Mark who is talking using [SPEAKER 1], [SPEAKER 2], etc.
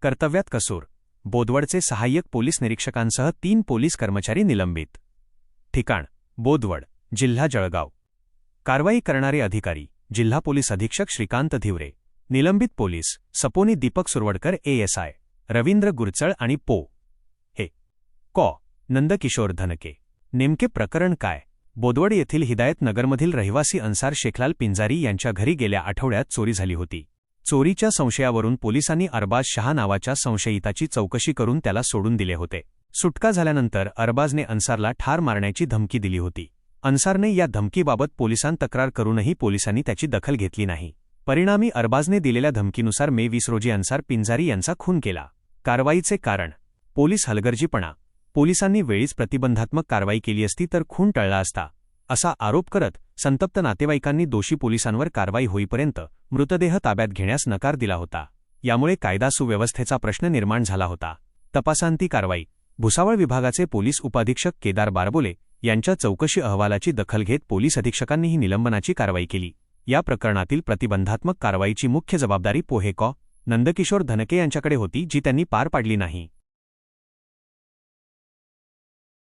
[SPEAKER 1] कर्तव्यात कसूर. बोदवडचे सहाय्यक पोलीस निरीक्षकांसह 3 पोलीस कर्मचारी निलंबित. ठिकाण: बोदवड, जिल्हा जळगाव. कारवाई करणारे अधिकारी: जिल्हा पोलीस अधीक्षक श्रीकांत धिवरे. निलंबित पोलीस: सपोनी दीपक सुरवडकर, ASI रवींद्र गुरचळ आणि पो. हे कॉ. नंदकिशोर धनके. नेमके प्रकरण काय? बोदवड येथील हिदायत नगरमधील रहिवासी अन्सार शेखलाल पिंजारी यांच्या घरी गेल्या आठवड्यात चोरी झाली होती. चोरीच्या संशयावरून पोलिसांनी अरबाज शहा नावाच्या संशयिताची चौकशी करून त्याला सोडून दिले होते. सुटका झाल्यानंतर अरबाजने अन्सारला ठार मारण्याची धमकी दिली होती. अन्सारने या धमकीबाबत पोलिसांत तक्रार करूनही पोलिसांनी त्याची दखल घेतली नाही. परिणामी अरबाजने दिलेल्या धमकीनुसार मे 20 रोजी अन्सार पिंजारी यांचा खून केला. कारवाईचे कारण: पोलीस हलगर्जीपणा. पोलिसांनी वेळीच प्रतिबंधात्मक कारवाई केली असती तर खून टळला असता, असा आरोप करत संतप्त नातेवाईकांनी दोषी पोलिसांवर कारवाई होईपर्यंत मृतदेह ताब्यात घेण्यास नकार दिला होता. यामुळे कायदा सुव्यवस्थेचा प्रश्न निर्माण झाला होता. तपासांती कारवाई: भुसावळ विभागाचे पोलीस उपअधीक्षक केदार बारबोले यांच्या चौकशी अहवालाची दखल घेत पोलीस अधीक्षकांनी ही निलंबनाची कारवाई केली. या प्रकरणातील प्रतिबंधात्मक कारवाईची मुख्य जबाबदारी पोहे कॉ. नंदकिशोर धनके यांच्याकडे होती, जी त्यांनी पार पाडली नाही.